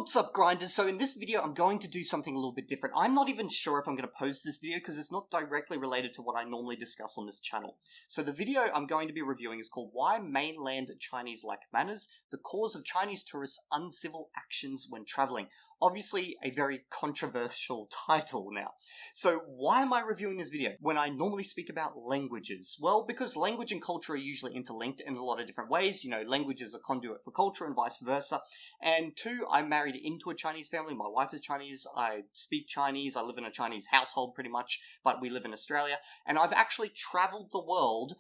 What's up, grinders? So in this video, I'm going to do something a little bit different. I'm not even sure if I'm going to post this video because it's not directly related to what I normally discuss on this channel. So the video I'm going to be reviewing is called Why Mainland Chinese Lack Manners, the Cause of Chinese Tourists' Uncivil Actions When Traveling. Obviously, a very controversial title now. So why am I reviewing this video when I normally speak about languages? Well, because language and culture are usually interlinked in a lot of different ways. You know, language is a conduit for culture and vice versa. And two, I'm married into a Chinese family. My wife is Chinese. I speak Chinese. I live in a Chinese household pretty much, but we live in Australia. And I've actually traveled the world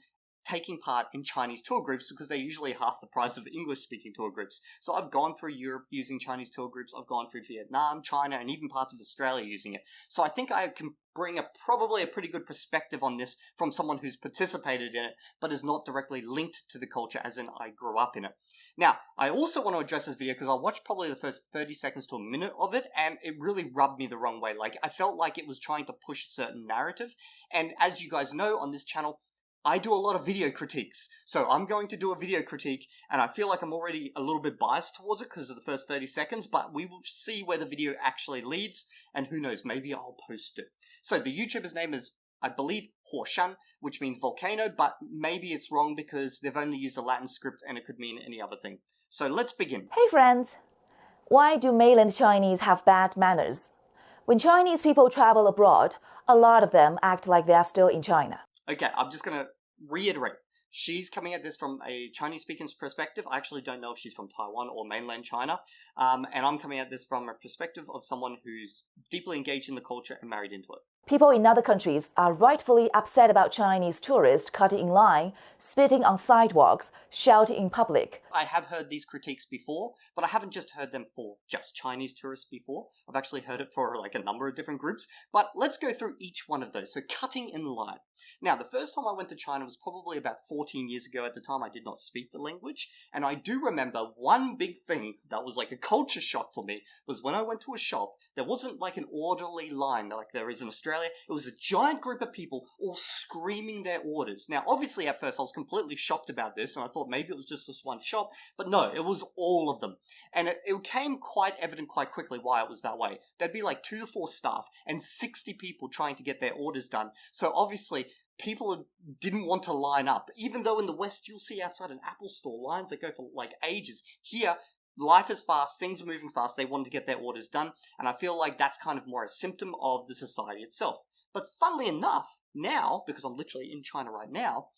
taking part in Chinese tour groups because they're usually half the price of English-speaking tour groups. So I've gone through Europe using Chinese tour groups. I've gone through Vietnam, China, and even parts of Australia using it. So I think I can bring probably a pretty good perspective on this from someone who's participated in it, but is not directly linked to the culture, as in I grew up in it. Now, I also want to address this video because I watched probably the first 30 seconds to a minute of it, and it really rubbed me the wrong way. Like, I felt like it was trying to push a certain narrative, and as you guys know on this channel, I do a lot of video critiques, so I'm going to do a video critique, and I feel like I'm already a little bit biased towards it because of the first 30 seconds, but we will see where the video actually leads, and who knows, maybe I'll post it. So the YouTuber's name is, I believe, Huoshan, which means volcano, but maybe it's wrong because they've only used a Latin script and it could mean any other thing. So let's begin. Hey friends! Why do mainland Chinese have bad manners? When Chinese people travel abroad, a lot of them act like they are still in China. Okay, I'm just going to reiterate. She's coming at this from a Chinese-speaking perspective. I actually don't know if she's from Taiwan or mainland China. And I'm coming at this from a perspective of someone who's deeply engaged in the culture and married into it. People in other countries are rightfully upset about Chinese tourists cutting in line, spitting on sidewalks, shouting in public. I have heard these critiques before, but I haven't just heard them for just Chinese tourists before. I've actually heard it for like a number of different groups. But let's go through each one of those. So cutting in line. Now, the first time I went to China was probably about 14 years ago. At the time, I did not speak the language. And I do remember one big thing that was like a culture shock for me was when I went to a shop, there wasn't like an orderly line like there is in Australia. It was a giant group of people all screaming their orders. Now, obviously, at first, I was completely shocked about this, and I thought maybe it was just this one shop, but no, it was all of them. And it became quite evident quite quickly why it was that way. There'd be like 2 to 4 staff and 60 people trying to get their orders done. So obviously, people didn't want to line up. Even though in the West, you'll see outside an Apple store lines that go for like ages. Here, life is fast, things are moving fast, they wanted to get their orders done, and I feel like that's kind of more a symptom of the society itself. But funnily enough, now, because I'm literally in China right now,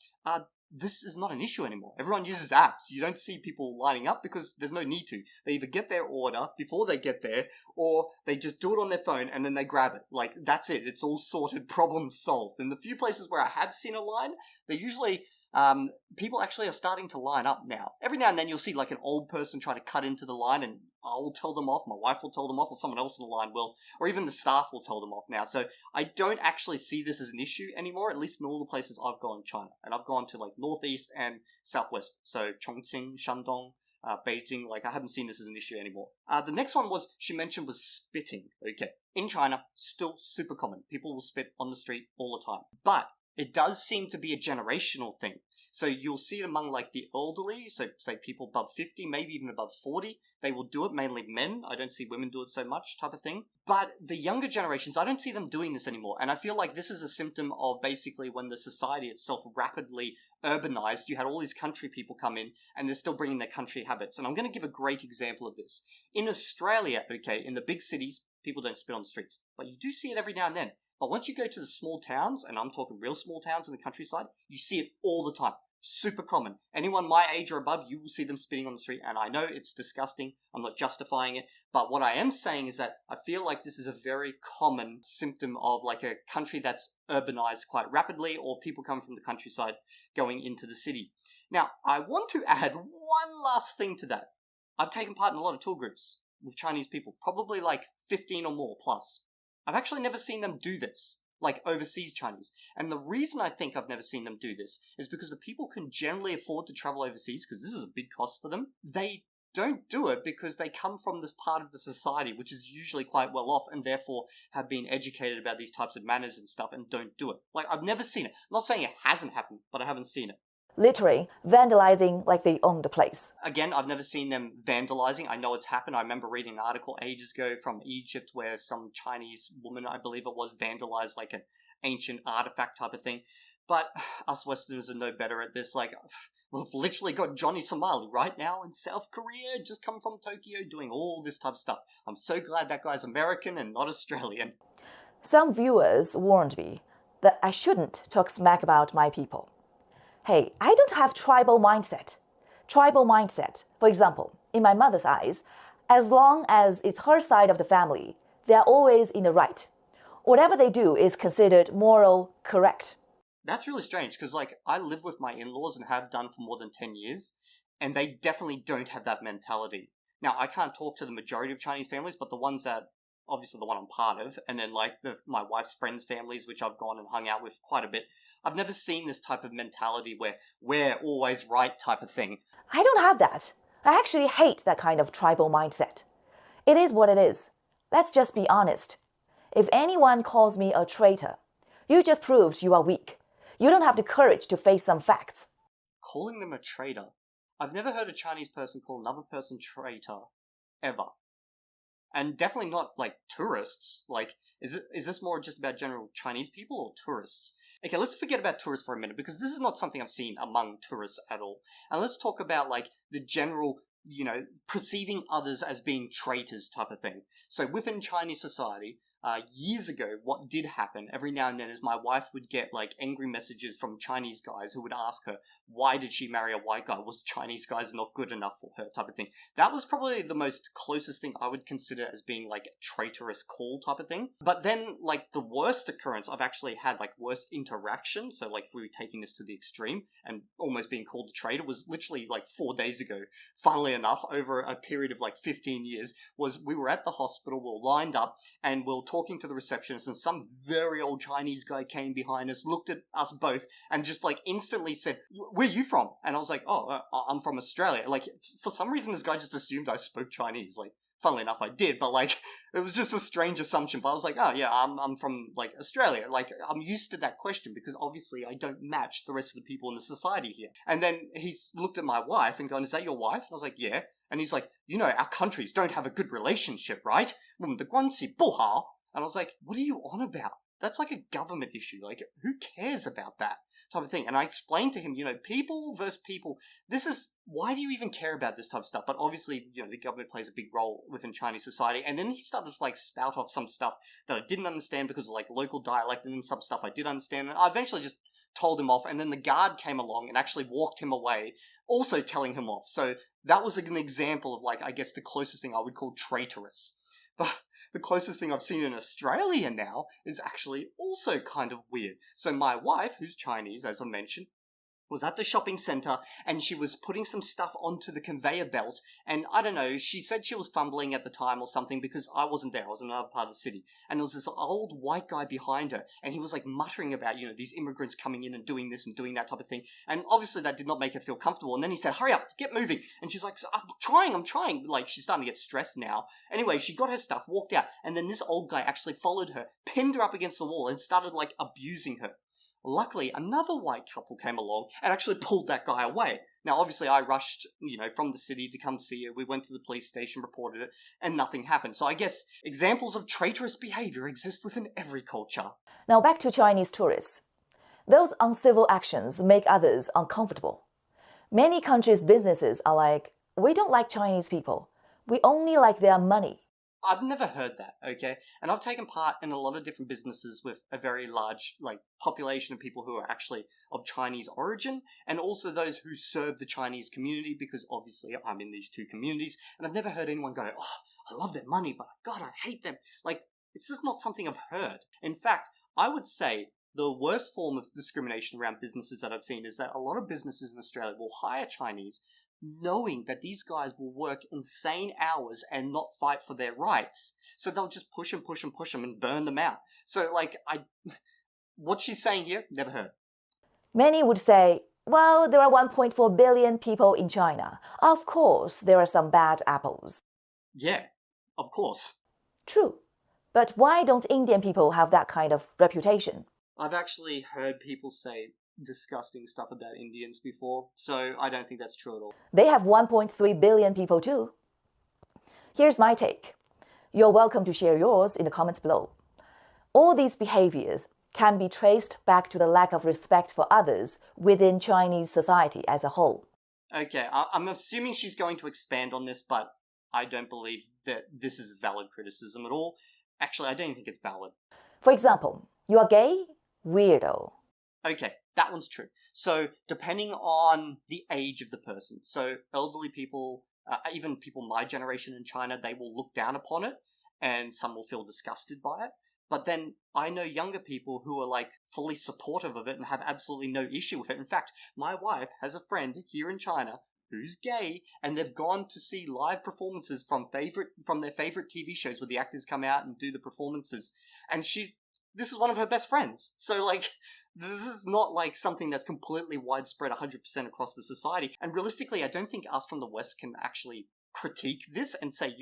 this is not an issue anymore. Everyone uses apps. You don't see people lining up because there's no need to. They either get their order before they get there, or they just do it on their phone and then they grab it. Like, that's it. It's all sorted, problem solved. In the few places where I have seen a line, they usually... people actually are starting to line up now. Every now and then you'll see like an old person try to cut into the line and I'll tell them off, my wife will tell them off, or someone else in the line will, or even the staff will tell them off now. So I don't actually see this as an issue anymore, at least in all the places I've gone in China. And I've gone to like Northeast and Southwest, so Chongqing, Shandong, Beijing, like I haven't seen this as an issue anymore. The next one she mentioned was spitting. Okay. In China, still super common. People will spit on the street all the time. But it does seem to be a generational thing. So you'll see it among like the elderly, so say people above 50, maybe even above 40. They will do it, mainly men. I don't see women do it so much type of thing. But the younger generations, I don't see them doing this anymore. And I feel like this is a symptom of basically when the society itself rapidly urbanized. You had all these country people come in and they're still bringing their country habits. And I'm going to give a great example of this. In Australia, okay, in the big cities, people don't spit on the streets. But you do see it every now and then. But once you go to the small towns, and I'm talking real small towns in the countryside, you see it all the time. Super common. Anyone my age or above, you will see them spitting on the street. And I know it's disgusting. I'm not justifying it. But what I am saying is that I feel like this is a very common symptom of like a country that's urbanized quite rapidly, or people coming from the countryside going into the city. Now, I want to add one last thing to that. I've taken part in a lot of tour groups with Chinese people, probably like 15 or more plus. I've actually never seen them do this, like overseas Chinese. And the reason I think I've never seen them do this is because the people can generally afford to travel overseas, because this is a big cost for them. They don't do it because they come from this part of the society which is usually quite well off and therefore have been educated about these types of manners and stuff and don't do it. Like, I've never seen it. I'm not saying it hasn't happened, but I haven't seen it. literally vandalizing like they own the place. Again, I've never seen them vandalizing. I know it's happened. I remember reading an article ages ago from Egypt where some Chinese woman, I believe it was, vandalized like an ancient artifact type of thing. But us Westerners are no better at this. Like, we've literally got Johnny Somali right now in South Korea, just come from Tokyo, doing all this type of stuff. I'm so glad that guy's American and not Australian. Some viewers warned me that I shouldn't talk smack about my people. Hey, I don't have tribal mindset. Tribal mindset, for example, in my mother's eyes, as long as it's her side of the family, they're always in the right. Whatever they do is considered moral correct. That's really strange, because, like, I live with my in-laws and have done for more than 10 years, and they definitely don't have that mentality. Now, I can't talk to the majority of Chinese families, but the ones that, obviously the one I'm part of, and then, like, my wife's friends' families, which I've gone and hung out with quite a bit, I've never seen this type of mentality where we're always right type of thing. I don't have that. I actually hate that kind of tribal mindset. It is what it is. Let's just be honest. If anyone calls me a traitor, you just proved you are weak. You don't have the courage to face some facts. Calling them a traitor? I've never heard a Chinese person call another person traitor, ever. And definitely not, like, tourists. Like, is this more just about general Chinese people or tourists? Okay, let's forget about tourists for a minute, because this is not something I've seen among tourists at all. And let's talk about, like, the general, perceiving others as being traitors type of thing. So within Chinese society, years ago, what did happen every now and then is my wife would get like angry messages from Chinese guys who would ask her, why did she marry a white guy? Was Chinese guys not good enough for her type of thing? That was probably the most closest thing I would consider as being like a traitorous call type of thing. But then like the worst occurrence I've actually had, like worst interaction, so like if we were taking this to the extreme and almost being called a traitor, was literally like 4 days ago, funnily enough, over a period of like 15 years, was we were at the hospital, we were lined up, and we were talking to the receptionist, and some very old Chinese guy came behind us, looked at us both, and just like instantly said, where are you from? And I was like, I'm from Australia. Like, for some reason this guy just assumed I spoke Chinese. Like, funnily enough I did, but like, it was just a strange assumption. But I was like, oh yeah, I'm from like Australia. Like, I'm used to that question because obviously I don't match the rest of the people in the society here. And then he looked at my wife and gone, is that your wife? And I was like, yeah. And he's like, our countries don't have a good relationship, right? The guanxi不好. And I was like, what are you on about? That's like a government issue. Like, who cares about that type of thing? And I explained to him, people versus people, why do you even care about this type of stuff? But obviously, the government plays a big role within Chinese society. And then he started to like spout off some stuff that I didn't understand because of like local dialect, and then some stuff I did understand. And I eventually just told him off, and then the guard came along and actually walked him away, also telling him off. So that was an example of like, I guess the closest thing I would call traitorous. But the closest thing I've seen in Australia now is actually also kind of weird. So my wife, who's Chinese, as I mentioned, was at the shopping centre and she was putting some stuff onto the conveyor belt, and I don't know, she said she was fumbling at the time or something because I wasn't there, I was in another part of the city, and there was this old white guy behind her, and he was like muttering about, these immigrants coming in and doing this and doing that type of thing, and obviously that did not make her feel comfortable. And then he said, hurry up, get moving, and she's like, I'm trying, like she's starting to get stressed now. Anyway, she got her stuff, walked out, and then this old guy actually followed her, pinned her up against the wall, and started like abusing her. Luckily, another white couple came along and actually pulled that guy away. Now, obviously, I rushed, from the city to come see her. We went to the police station, reported it, and nothing happened. So I guess examples of traitorous behavior exist within every culture. Now back to Chinese tourists. Those uncivil actions make others uncomfortable. Many countries' businesses are like, we don't like Chinese people. We only like their money. I've never heard that, okay? And I've taken part in a lot of different businesses with a very large, population of people who are actually of Chinese origin, and also those who serve the Chinese community, because obviously I'm in these two communities, and I've never heard anyone go, I love their money, but God, I hate them. Like, it's just not something I've heard. In fact, I would say the worst form of discrimination around businesses that I've seen is that a lot of businesses in Australia will hire Chinese knowing that these guys will work insane hours and not fight for their rights. So they'll just push them and burn them out. So, what she's saying here, never heard. Many would say, well, there are 1.4 billion people in China. Of course, there are some bad apples. Yeah, of course. True. But why don't Indian people have that kind of reputation? I've actually heard people say disgusting stuff about Indians before, so I don't think that's true at all. They have 1.3 billion people too. Here's my take. You're welcome to share yours in the comments below. All these behaviors can be traced back to the lack of respect for others within Chinese society as a whole. Okay, I'm assuming she's going to expand on this, but I don't believe that this is valid criticism at all. Actually, I don't think it's valid. For example, you are gay? Weirdo. Okay, that one's true. So, depending on the age of the person, so elderly people, even people my generation in China, they will look down upon it, and some will feel disgusted by it. But then I know younger people who are like fully supportive of it and have absolutely no issue with it. In fact, my wife has a friend here in China who's gay, and they've gone to see live performances from their favorite TV shows where the actors come out and do the performances. And this is one of her best friends. So like, this is not like something that's completely widespread 100% across the society. And realistically, I don't think us from the West can actually critique this and say,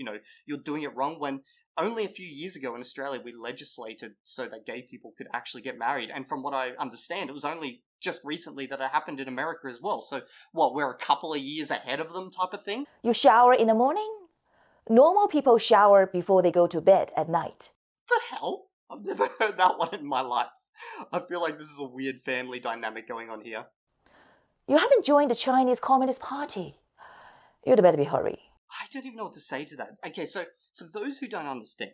you're doing it wrong, when only a few years ago in Australia, we legislated so that gay people could actually get married. And from what I understand, it was only just recently that it happened in America as well. So what, we're a couple of years ahead of them type of thing? You shower in the morning? Normal people shower before they go to bed at night. What the hell? I've never heard that one in my life. I feel like this is a weird family dynamic going on here. You haven't joined the Chinese Communist Party. You'd better be hurry. I don't even know what to say to that. Okay, so for those who don't understand,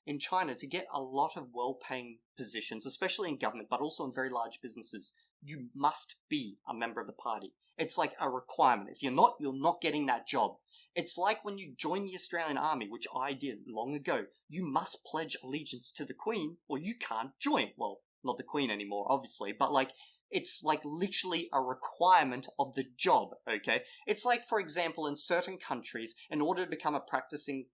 in China, to get a lot of well-paying positions, especially in government, but also in very large businesses, you must be a member of the party. It's like a requirement. If you're not, you're not getting that job. It's like when you join the Australian Army, which I did long ago. You must pledge allegiance to the Queen or you can't join. Well, not the Queen anymore, obviously, but like, it's like literally a requirement of the job, okay? It's like, for example, in certain countries, in order to become a practicing,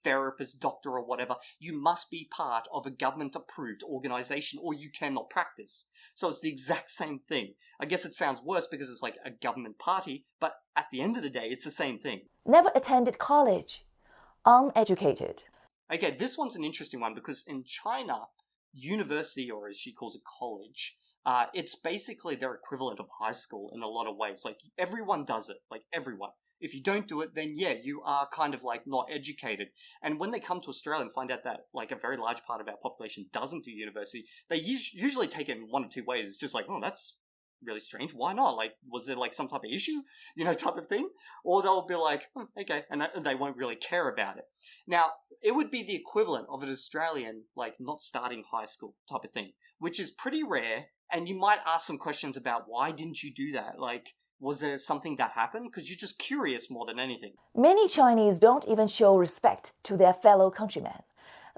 therapist, doctor or whatever, you must be part of a government-approved organization or you cannot practice. So it's the exact same thing. I guess it sounds worse because it's like a government party, but at the end of the day, it's the same thing. Never attended college. Uneducated. Okay, this one's an interesting one because in China, university, or as she calls it, college, it's basically their equivalent of high school in a lot of ways. Like, everyone does it. Like, everyone. If you don't do it, then yeah, you are kind of like not educated. And when they come to Australia and find out that like a very large part of our population doesn't do university, they usually take it in one or two ways. It's just like, oh, that's really strange. Why not? Like, was there like some type of issue, type of thing? Or they'll be like, okay, and they won't really care about it. Now, it would be the equivalent of an Australian, like, not starting high school type of thing, which is pretty rare. And you might ask some questions about why didn't you do that? Like, was there something that happened? Because you're just curious more than anything. Many Chinese don't even show respect to their fellow countrymen,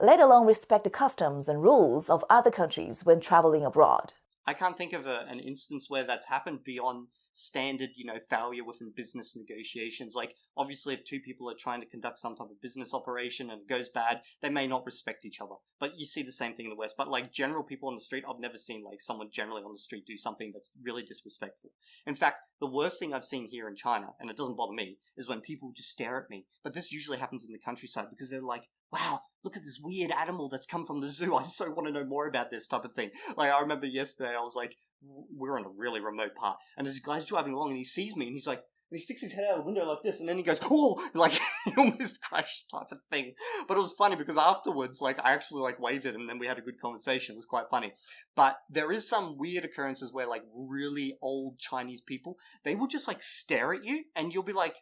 let alone respect the customs and rules of other countries when traveling abroad. I can't think of an instance where that's happened beyond standard, failure within business negotiations. Like, obviously, if two people are trying to conduct some type of business operation and it goes bad, they may not respect each other. But you see the same thing in the West. But like general people on the street, I've never seen like someone generally on the street do something that's really disrespectful. In fact, the worst thing I've seen here in China, and it doesn't bother me, is when people just stare at me. But this usually happens in the countryside because they're like, wow, look at this weird animal that's come from the zoo. I so want to know more about this type of thing. Like, I remember yesterday, I was like, we're in a really remote part, and this guy's driving along and he sees me and he's like, and he sticks his head out of the window like this, and then he goes, oh, like, he almost crashed type of thing. But it was funny because afterwards, like, I actually like waved at him and then we had a good conversation. It was quite funny. But there is some weird occurrences where like really old Chinese people, they will just like stare at you and you'll be like,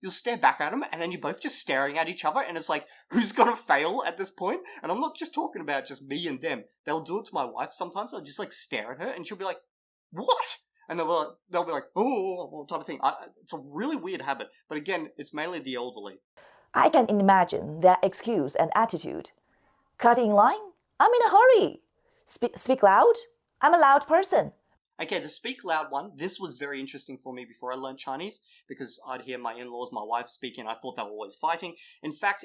you'll stare back at them, and then you're both just staring at each other, and it's like, who's gonna fail at this point? And I'm not just talking about just me and them. They'll do it to my wife sometimes. I'll just like stare at her, and she'll be like, what? And they'll be like, oh, type of thing. It's a really weird habit. But again, it's mainly the elderly. I can imagine their excuse and attitude. Cut in line? I'm in a hurry. Speak loud? I'm a loud person. Okay, the speak loud one, this was very interesting for me before I learned Chinese, because I'd hear my in-laws, my wife speaking, I thought they were always fighting. In fact,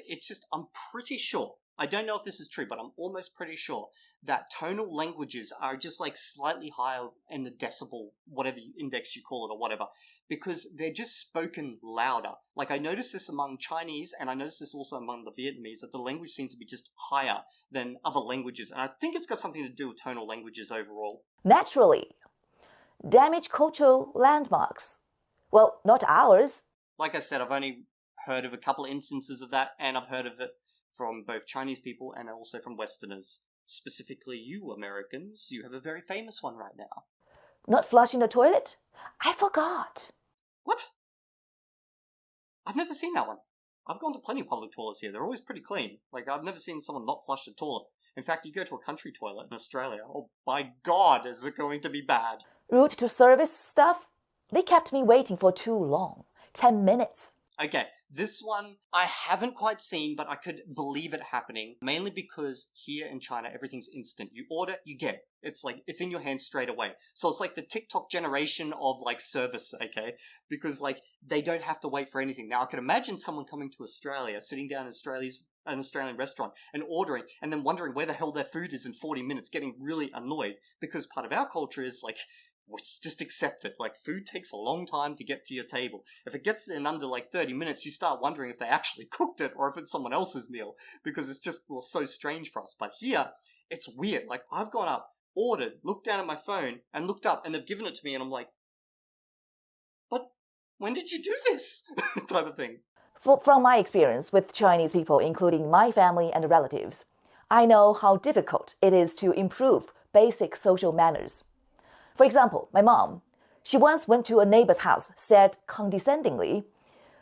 I'm pretty sure, I don't know if this is true, but I'm almost pretty sure that tonal languages are just like slightly higher in the decibel, whatever index you call it or whatever, because they're just spoken louder. Like, I noticed this among Chinese, and I noticed this also among the Vietnamese, that the language seems to be just higher than other languages. And I think it's got something to do with tonal languages overall. Naturally. damage cultural landmarks. Well, not ours. Like I said, I've only heard of a couple of instances of that, and I've heard of it from both Chinese people and also from Westerners. Specifically you Americans, you have a very famous one right now. Not flushing the toilet? I forgot. What? I've never seen that one. I've gone to plenty of public toilets here. They're always pretty clean. Like, I've never seen someone not flush the toilet. In fact, you go to a country toilet in Australia, oh, by God, is it going to be bad. Rude to service stuff? They kept me waiting for too long. 10 minutes. Okay, this one I haven't quite seen, but I could believe it happening, mainly because here in China, everything's instant. You order, you get. It's like, it's in your hand straight away. So it's like the TikTok generation of like service, okay? Because like, they don't have to wait for anything. Now I can imagine someone coming to Australia, sitting down in an Australian restaurant and ordering, and then wondering where the hell their food is in 40 minutes, getting really annoyed, because part of our culture is like, it's just accept it. Like, food takes a long time to get to your table. If it gets there in under like 30 minutes, you start wondering if they actually cooked it or if it's someone else's meal, because it's just so strange for us. But here, it's weird. Like, I've gone up, ordered, looked down at my phone, and looked up, and they've given it to me, and I'm like, but when did you do this? type of thing. From my experience with Chinese people, including my family and relatives, I know how difficult it is to improve basic social manners. For example, my mom, she once went to a neighbor's house, said condescendingly,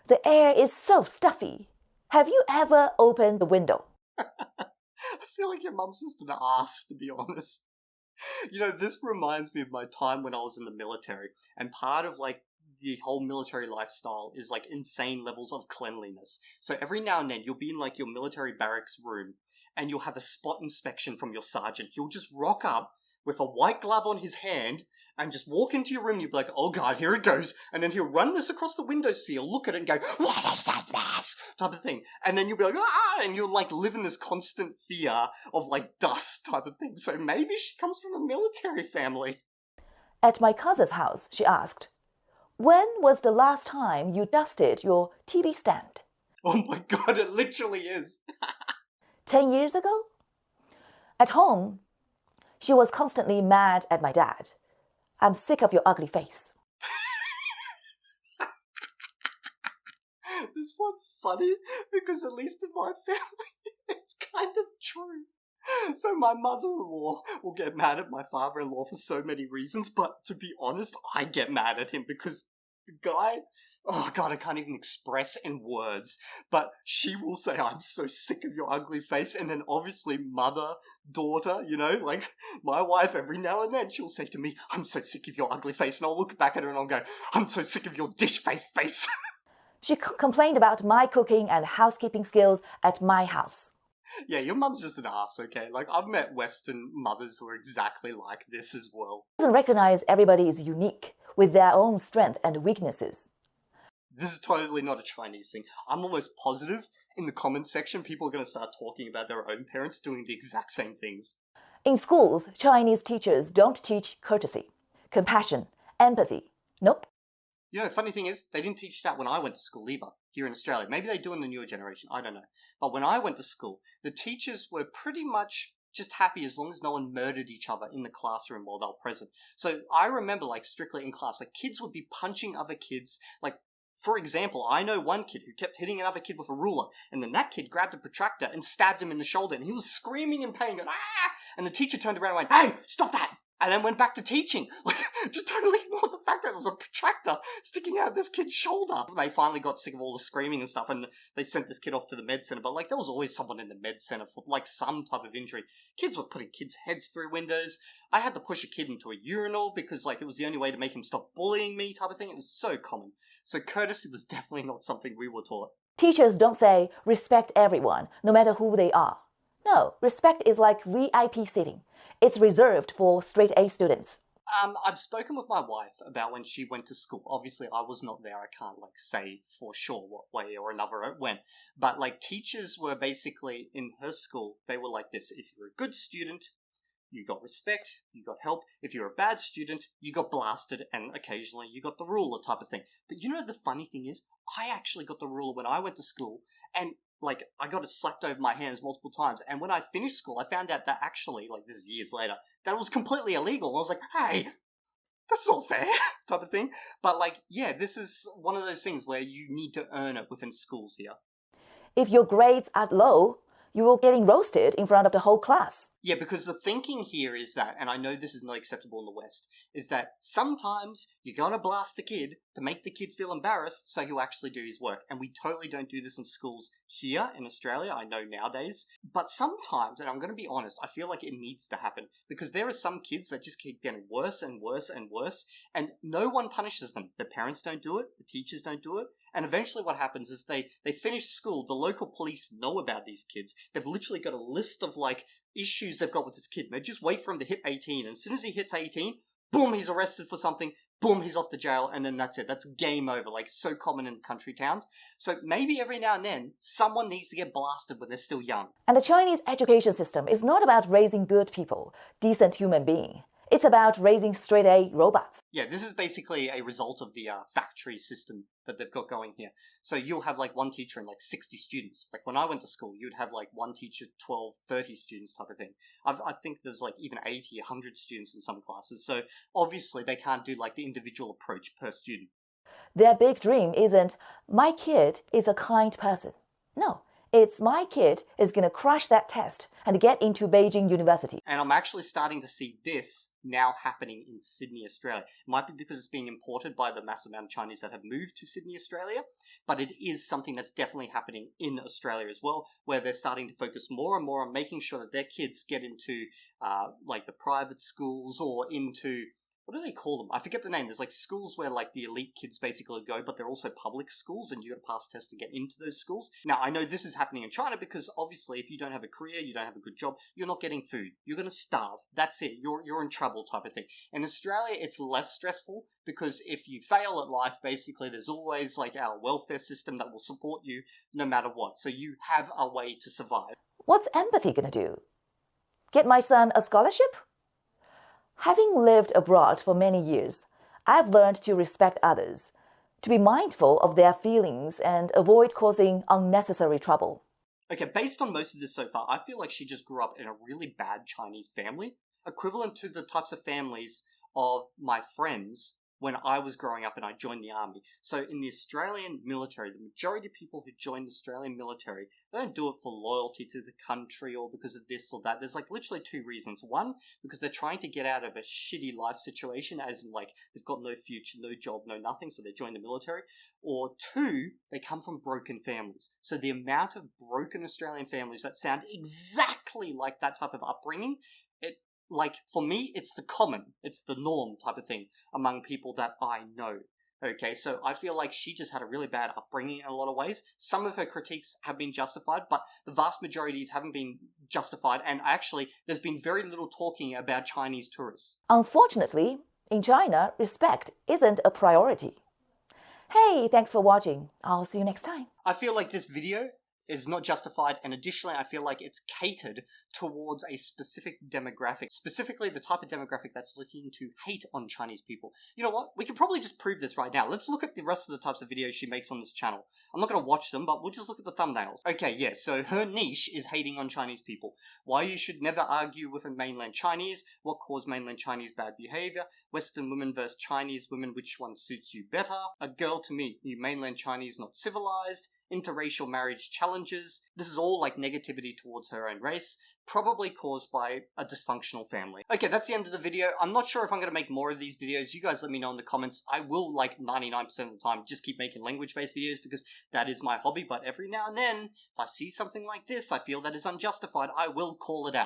"The air is so stuffy. Have you ever opened the window?" I feel like your mum's just an ass, to be honest. You know, this reminds me of my time when I was in the military, and part of like the whole military lifestyle is like insane levels of cleanliness. So every now and then you'll be in like your military barracks room and you'll have a spot inspection from your sergeant. He'll just rock up with a white glove on his hand and just walk into your room. You'll be like, oh God, here it goes. And then he'll run this across the windowsill, look at it and go, what is this? Type of thing. And then you'll be like, ah, and you'll like live in this constant fear of like dust type of thing. So maybe she comes from a military family. At my cousin's house, she asked, "When was the last time you dusted your TV stand?" Oh my God, it literally is. 10 years ago? At home, she was constantly mad at my dad. "I'm sick of your ugly face." This one's funny because at least in my family, it's kind of true. So my mother-in-law will get mad at my father-in-law for so many reasons, but to be honest, I get mad at him because the guy, oh God, I can't even express in words, but she will say, "I'm so sick of your ugly face," and then obviously mother, daughter, you know, like my wife, every now and then she'll say to me, "I'm so sick of your ugly face," and I'll look back at her and I'll go, "I'm so sick of your dish face." She complained about my cooking and housekeeping skills at my house. Yeah, your mum's just an ass, okay? Like, I've met Western mothers who are exactly like this as well. She doesn't recognize everybody is unique with their own strengths and weaknesses. This is totally not a Chinese thing. I'm almost positive in the comments section people are going to start talking about their own parents doing the exact same things. In schools, Chinese teachers don't teach courtesy, compassion, empathy. Nope. You know, funny thing is, they didn't teach that when I went to school either, here in Australia. Maybe they do in the newer generation, I don't know. But when I went to school, the teachers were pretty much just happy as long as no one murdered each other in the classroom while they were present. So I remember, like, strictly in class, like, kids would be punching other kids. Like, for example, I know one kid who kept hitting another kid with a ruler, and then that kid grabbed a protractor and stabbed him in the shoulder, and he was screaming in pain, going, "Ah!" And the teacher turned around and went, "Hey, stop that!" And then went back to teaching. Like, just totally ignored the fact that it was a protractor sticking out of this kid's shoulder. They finally got sick of all the screaming and stuff, and they sent this kid off to the med center. But, like, there was always someone in the med center for, like, some type of injury. Kids were putting kids' heads through windows. I had to push a kid into a urinal because, like, it was the only way to make him stop bullying me type of thing. It was so common. So courtesy was definitely not something we were taught. Teachers don't say, respect everyone, no matter who they are. No, respect is like VIP seating. It's reserved for straight A students. I've spoken with my wife about when she went to school. Obviously, I was not there. I can't, like, say for sure what way or another it went. But, like, teachers were basically, in her school, they were like this. If you're a good student, you got respect, you got help. If you're a bad student, you got blasted, and occasionally you got the ruler type of thing. But you know the funny thing is, I actually got the ruler when I went to school, and like, I got it slapped over my hands multiple times, and when I finished school, I found out that actually, like, this is years later, that it was completely illegal. I was like, hey, that's not fair type of thing. But like, yeah, this is one of those things where you need to earn it within schools here. If your grades are low, you will getting roasted in front of the whole class. Yeah, because the thinking here is that, and I know this is not acceptable in the West, is that sometimes you're gonna blast the kid to make the kid feel embarrassed so he'll actually do his work. And we totally don't do this in schools here in Australia, I know nowadays. But sometimes, and I'm gonna be honest, I feel like it needs to happen. Because there are some kids that just keep getting worse and worse and worse, and no one punishes them. The parents don't do it, the teachers don't do it. And eventually what happens is they finish school, the local police know about these kids. They've literally got a list of like issues they've got with this kid. And they just wait for him to hit 18. And as soon as he hits 18, boom, he's arrested for something. Boom, he's off to jail. And then that's it. That's game over. Like so common in country towns. So maybe every now and then someone needs to get blasted when they're still young. And the Chinese education system is not about raising good people, decent human beings. It's about raising straight-A robots. Yeah, this is basically a result of the factory system that they've got going here. So you'll have like one teacher and like 60 students. Like when I went to school, you'd have like one teacher, 12, 30 students type of thing. I think there's like even 80, 100 students in some classes. So obviously they can't do like the individual approach per student. Their big dream isn't, my kid is a kind person. No. It's my kid is going to crush that test and get into Beijing University. And I'm actually starting to see this now happening in Sydney, Australia. It might be because it's being imported by the massive amount of Chinese that have moved to Sydney, Australia, but it is something that's definitely happening in Australia as well, where they're starting to focus more and more on making sure that their kids get into like the private schools or into... what do they call them? I forget the name. There's like schools where like the elite kids basically go, but they're also public schools and you got to pass tests to get into those schools. Now, I know this is happening in China because obviously if you don't have a career, you don't have a good job, you're not getting food. You're going to starve. That's it. You're in trouble type of thing. In Australia, it's less stressful because if you fail at life, basically there's always like our welfare system that will support you no matter what. So you have a way to survive. What's empathy going to do? Get my son a scholarship? Having lived abroad for many years, I've learned to respect others, to be mindful of their feelings and avoid causing unnecessary trouble. Okay, based on most of this so far, I feel like she just grew up in a really bad Chinese family, equivalent to the types of families of my friends when I was growing up and I joined the army. So in the Australian military, the majority of people who join the Australian military, they don't do it for loyalty to the country or because of this or that. There's like literally two reasons. One, because they're trying to get out of a shitty life situation, as in like they've got no future, no job, no nothing, so they join the military. Or two, they come from broken families. So the amount of broken Australian families that sound exactly like that type of upbringing, like, for me, it's the norm type of thing among people that I know. Okay, so I feel like she just had a really bad upbringing in a lot of ways. Some of her critiques have been justified, but the vast majorities haven't been justified, and actually, there's been very little talking about Chinese tourists. Unfortunately, in China, respect isn't a priority. Hey, thanks for watching. I'll see you next time. I feel like this video is not justified, and additionally I feel like it's catered towards a specific demographic, specifically the type of demographic that's looking to hate on Chinese people. You know what? We can probably just prove this right now. Let's look at the rest of the types of videos she makes on this channel. I'm not going to watch them, but we'll just look at the thumbnails. Okay, yeah, so her niche is hating on Chinese people. Why you should never argue with a Mainland Chinese, what caused Mainland Chinese bad behavior, Western women versus Chinese women, which one suits you better, a girl to meet, you Mainland Chinese not civilized, interracial marriage challenges. This is all like negativity towards her own race, probably caused by a dysfunctional family. Okay, that's the end of the video. I'm not sure if I'm going to make more of these videos. You guys let me know in the comments. I will, like 99% of the time, just keep making language-based videos because that is my hobby, but every now and then, if I see something like this I feel that is unjustified, I will call it out.